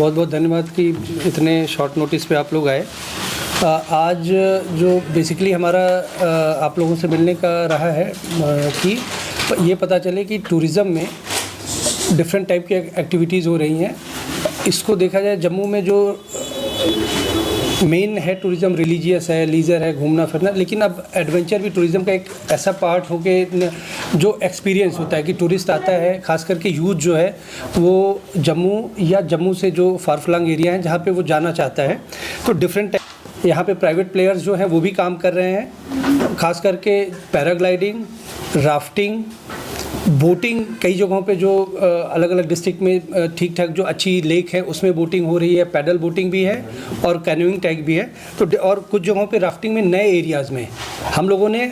बहुत बहुत धन्यवाद कि इतने शॉर्ट नोटिस पे आप लोग आए। आज जो बेसिकली हमारा आप लोगों से मिलने का रहा है कि ये पता चले कि टूरिज़्म में डिफरेंट टाइप की एक्टिविटीज़ हो रही हैं। इसको देखा जाए, जम्मू में जो मेन है टूरिज़्म, रिलीजियस है, लीजर है, घूमना फिरना, लेकिन अब एडवेंचर भी टूरिज़्म का एक ऐसा पार्ट हो के जो एक्सपीरियंस होता है कि टूरिस्ट आता है, ख़ास करके यूथ जो है वो जम्मू या जम्मू से जो फार फ्लंग एरिया हैं जहाँ पे वो जाना चाहता है, तो डिफरेंट यहाँ पे प्राइवेट प्लेयर्स जो हैं वो भी काम कर रहे हैं। ख़ास करके पैराग्लाइडिंग, राफ्टिंग, बोटिंग, कई जगहों पे जो अलग अलग डिस्ट्रिक्ट में ठीक ठाक जो अच्छी लेक है उसमें बोटिंग हो रही है, पैडल बोटिंग भी है और कैनोइंग टाइप भी है। तो और कुछ जगहों पे राफ्टिंग में नए एरियाज़ में हम लोगों ने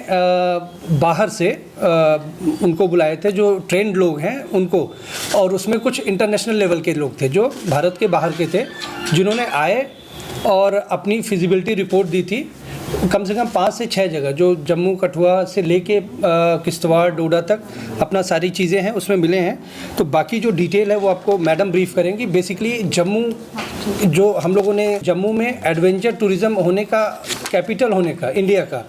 बाहर से उनको बुलाए थे, जो ट्रेंड लोग हैं उनको, और उसमें कुछ इंटरनेशनल लेवल के लोग थे जो भारत के बाहर के थे, जिन्होंने आए और अपनी फिजिबिलिटी रिपोर्ट दी थी। कम से कम 5 से 6 जगह जो जम्मू कठुआ से लेके किश्तवाड़ डोडा तक अपना सारी चीज़ें हैं उसमें मिले हैं। तो बाकी जो डिटेल है वो आपको मैडम ब्रीफ करेंगी। बेसिकली जम्मू जो हम लोगों ने जम्मू में एडवेंचर टूरिज़्म होने का, कैपिटल होने का इंडिया का,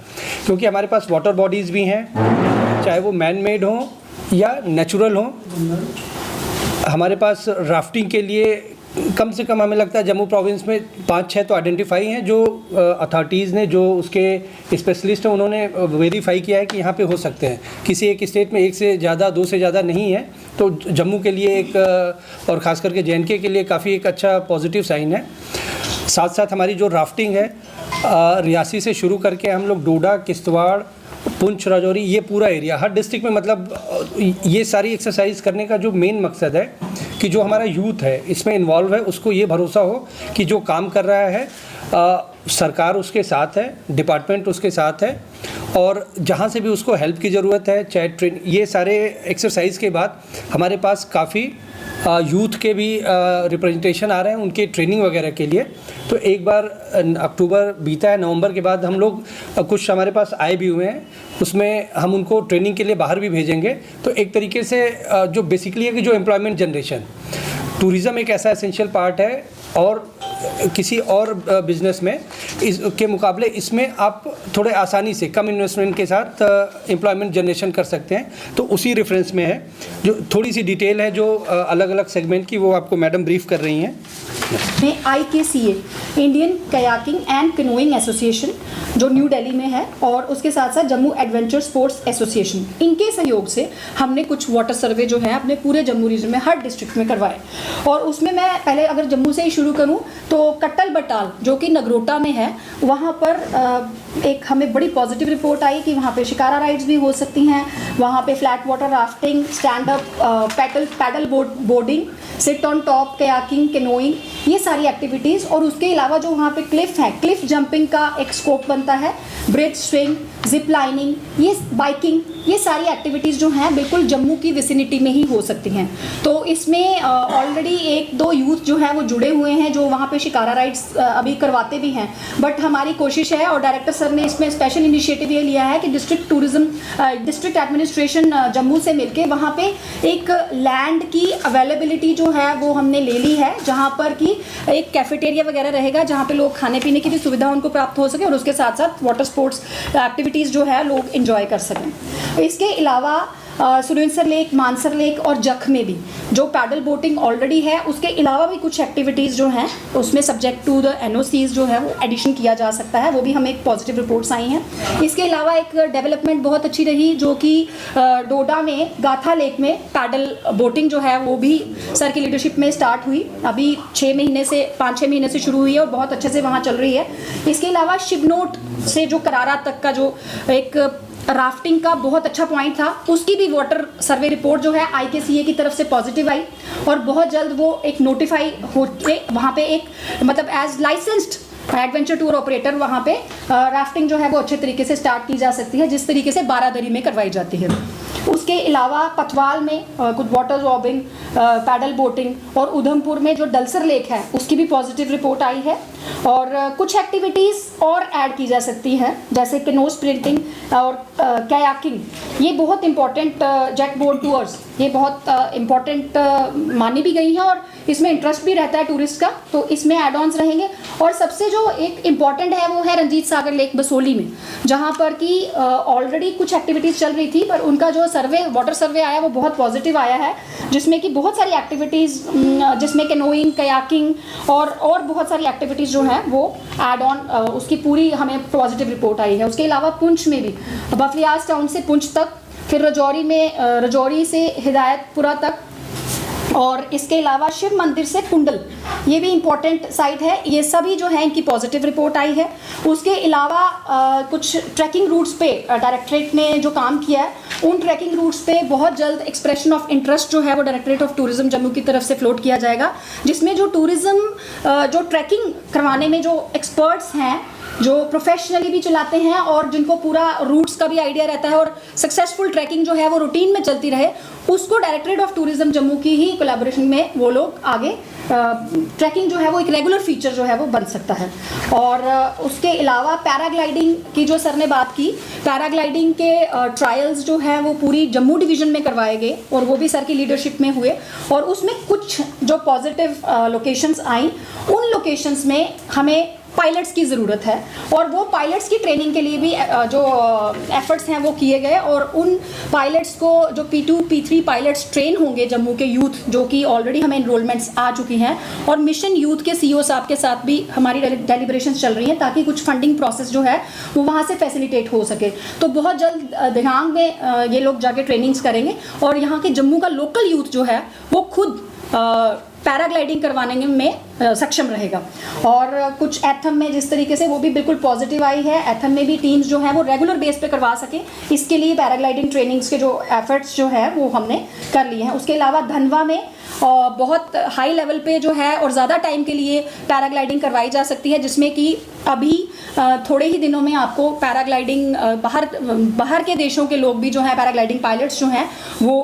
क्योंकि हमारे पास वाटर बॉडीज़ भी हैं, चाहे वो मैन मेड हों या नेचुरल हों। हमारे पास राफ्टिंग के लिए कम से कम हमें लगता है जम्मू प्रोविंस में 5-6 तो आइडेंटिफाई हैं, जो अथॉरिटीज़ ने, जो उसके स्पेशलिस्ट हैं, उन्होंने वेरीफाई किया है कि यहाँ पे हो सकते हैं। किसी एक स्टेट में 1 से ज़्यादा, 2 से ज़्यादा नहीं है, तो जम्मू के लिए एक, और ख़ास करके JNK के लिए काफ़ी एक अच्छा पॉजिटिव साइन है। साथ साथ हमारी जो राफ्टिंग है रियासी से शुरू करके हम लोग डोडा, किश्तवाड़, पुंछ, राजौरी, ये पूरा एरिया हर डिस्ट्रिक्ट में, मतलब ये सारी एक्सरसाइज करने का जो मेन मकसद है कि जो हमारा यूथ है इसमें इन्वॉल्व है, उसको ये भरोसा हो कि जो काम कर रहा है सरकार उसके साथ है, डिपार्टमेंट उसके साथ है, और जहाँ से भी उसको हेल्प की ज़रूरत है, चाहे ट्रेन, ये सारे एक्सरसाइज के बाद हमारे पास काफ़ी यूथ के भी रिप्रेजेंटेशन आ रहे हैं उनके ट्रेनिंग वगैरह के लिए। तो एक बार अक्टूबर बीता है, नवंबर के बाद हम लोग कुछ हमारे पास आए भी हुए हैं, उसमें हम उनको ट्रेनिंग के लिए बाहर भी भेजेंगे। तो एक तरीके से जो बेसिकली है कि जो एम्प्लॉयमेंट जनरेशन, टूरिज़्म एक ऐसा एसेंशियल पार्ट है और किसी और बिज़नेस में इसके मुकाबले इसमें आप थोड़े आसानी से कम इन्वेस्टमेंट के साथ एम्प्लॉयमेंट जनरेशन कर सकते हैं। तो उसी रेफरेंस में है, जो थोड़ी सी डिटेल है जो अलग अलग सेगमेंट की, वो आपको मैडम ब्रीफ कर रही हैं। IKCA, Indian kayaking and canoeing association, जो न्यू दिल्ली में है, और उसके साथ साथ जम्मू एडवेंचर स्पोर्ट्स एसोसिएशन, इनके सहयोग से हमने कुछ वाटर सर्वे जो है अपने पूरे जम्मू रीजन में हर डिस्ट्रिक्ट में करवाए। और उसमें मैं पहले अगर जम्मू से ही शुरू करूं तो कट्टल बटाल जो कि नगरोटा में है, वहाँ पर एक हमें बड़ी पॉजिटिव रिपोर्ट आई कि वहाँ पे शिकारा राइड्स भी हो सकती हैं, वहाँ पे flat water rafting, stand up paddle boarding, sit on top, kayaking, canoeing, ये सारी एक्टिविटीज़। और उसके अलावा जो वहाँ पे क्लिफ है, क्लिफ जंपिंग का एक स्कोप बनता है, ब्रिज स्विंग, जिप लाइनिंग, ये बाइकिंग, ये सारी एक्टिविटीज़ जो हैं बिल्कुल जम्मू की विसिनिटी में ही हो सकती हैं। तो इसमें ऑलरेडी 1-2 यूथ जो हैं वो जुड़े हुए हैं, जो वहाँ पे शिकारा राइड्स अभी करवाते भी हैं। बट हमारी कोशिश है, और डायरेक्टर सर ने इसमें स्पेशल इनिशिएटिव ये लिया है कि डिस्ट्रिक्ट एडमिनिस्ट्रेशन जम्मू से मिलके वहाँ पे एक लैंड की अवेलेबिलिटी जो है वो हमने ले ली है, जहाँ पर कि एक कैफेटेरिया वगैरह रहेगा, जहाँ पे लोग खाने पीने की भी सुविधा उनको प्राप्त हो सके, और उसके साथ साथ वाटर स्पोर्ट्स एक्टिविटीज़ जो है लोग इंजॉय कर सकें। इसके अलावा सुरेंद्र लेक, मानसर लेक और जख में भी जो पैडल बोटिंग ऑलरेडी है, उसके अलावा भी कुछ एक्टिविटीज़ जो हैं उसमें सब्जेक्ट टू द NOCs जो है वो एडिशन किया जा सकता है, वो भी हमें एक पॉजिटिव रिपोर्ट्स आई हैं। इसके अलावा एक डेवलपमेंट बहुत अच्छी रही जो कि डोडा में गाथा लेक में पैडल बोटिंग जो है वो भी सर की लीडरशिप में स्टार्ट हुई, अभी 5-6 महीने से शुरू हुई है और बहुत अच्छे से वहाँ चल रही है। इसके अलावा शिवनोट से जो करारा तक का जो एक राफ्टिंग का बहुत अच्छा पॉइंट था, उसकी भी वाटर सर्वे रिपोर्ट जो है IKCA की तरफ से पॉजिटिव आई, और बहुत जल्द वो एक नोटिफाई होते वहाँ पे एक, मतलब as licensed adventure tour operator वहाँ पे राफ्टिंग जो है वो अच्छे तरीके से स्टार्ट की जा सकती है, जिस तरीके से बारादरी में करवाई जाती है। उसके अलावा पथवाल में कुछ वाटर जॉबिंग, पैडल बोटिंग, और उधमपुर में जो डलसर लेक है उसकी भी पॉजिटिव रिपोर्ट आई है। और कुछ एक्टिविटीज़ और ऐड की जा सकती हैं, जैसे कैनो स्प्रिंटिंग और कयाकिंग, ये बहुत इंपॉर्टेंट, जेट बोट टूर्स, ये बहुत इम्पॉर्टेंट मानी भी गई हैं और इसमें इंटरेस्ट भी रहता है टूरिस्ट का, तो इसमें एड ऑन्स रहेंगे। और सबसे जो एक इम्पॉर्टेंट है वो है रंजीत सागर लेक बसोली में, जहाँ पर कि ऑलरेडी कुछ एक्टिविटीज़ चल रही थी, पर उनका जो सर्वे वाटर सर्वे आया वो बहुत पॉजिटिव आया है, जिसमें कि बहुत सारी एक्टिविटीज़, जिसमें कैनोइंग, कयाकिंग और बहुत सारी एक्टिविटीज़ जो हैं वो एड ऑन, उसकी पूरी हमें पॉजिटिव रिपोर्ट आई है। उसके अलावा पुंछ में भी, बफलियाज टाउन से पुंछ तक, फिर रजौरी में रजौरी से हिदायतपुरा तक, और इसके अलावा शिव मंदिर से कुंडल, ये भी इम्पॉर्टेंट साइट है। ये सभी जो है इनकी पॉजिटिव रिपोर्ट आई है। उसके अलावा कुछ ट्रैकिंग रूट्स पे डायरेक्टरेट ने जो काम किया है, उन ट्रैकिंग रूट्स पे बहुत जल्द एक्सप्रेशन ऑफ इंटरेस्ट जो है वो डायरेक्टरेट ऑफ टूरिज्म जम्मू की तरफ से फ्लोट किया जाएगा, जिसमें जो टूरिज्म जो ट्रैकिंग करवाने में जो एक्सपर्ट्स हैं, जो प्रोफेशनली भी चलाते हैं और जिनको पूरा रूट्स का भी आइडिया रहता है और सक्सेसफुल ट्रैकिंग जो है वो रूटीन में चलती रहे, उसको डायरेक्टरेट ऑफ टूरिज्म जम्मू की ही कोलैबोरेशन में वो लोग आगे ट्रैकिंग जो है वो एक रेगुलर फीचर जो है वो बन सकता है। और उसके अलावा पैराग्लाइडिंग की जो सर ने बात की, पैराग्लाइडिंग के ट्रायल्स जो है वो पूरी जम्मू डिवीज़न में करवाए गए और वो भी सर की लीडरशिप में हुए, और उसमें कुछ जो पॉजिटिव लोकेशंस आई, उन लोकेशंस में हमें पायलट्स की ज़रूरत है, और वो पायलट्स की ट्रेनिंग के लिए भी जो एफर्ट्स हैं वो किए गए, और उन पायलट्स को जो P2 P3 पायलट्स ट्रेन होंगे जम्मू के यूथ, जो कि ऑलरेडी हमें इनरोलमेंट्स आ चुकी हैं, और मिशन यूथ के CEO साहब के साथ भी हमारी डेलिब्रेशंस चल रही हैं, ताकि कुछ फंडिंग प्रोसेस जो है वो वहाँ से फैसिलिटेट हो सके। तो बहुत जल्द दिहांग में ये लोग जाके ट्रेनिंग्स करेंगे, और यहाँ के जम्मू का लोकल यूथ जो है वो खुद पैराग्लाइडिंग करवाने में सक्षम रहेगा। और कुछ एथम में जिस तरीके से वो भी बिल्कुल पॉजिटिव आई है, एथम में भी टीम्स जो हैं वो रेगुलर बेस पे करवा सके, इसके लिए पैराग्लाइडिंग ट्रेनिंग्स के जो एफर्ट्स जो है वो हमने कर लिए हैं। उसके अलावा धनवा में बहुत हाई लेवल पे जो है और ज़्यादा टाइम के लिए पैराग्लाइडिंग करवाई जा सकती है, जिसमें कि अभी थोड़े ही दिनों में आपको पैराग्लाइडिंग बाहर के देशों के लोग भी जो है पैराग्लाइडिंग पायलट्स जो हैं वो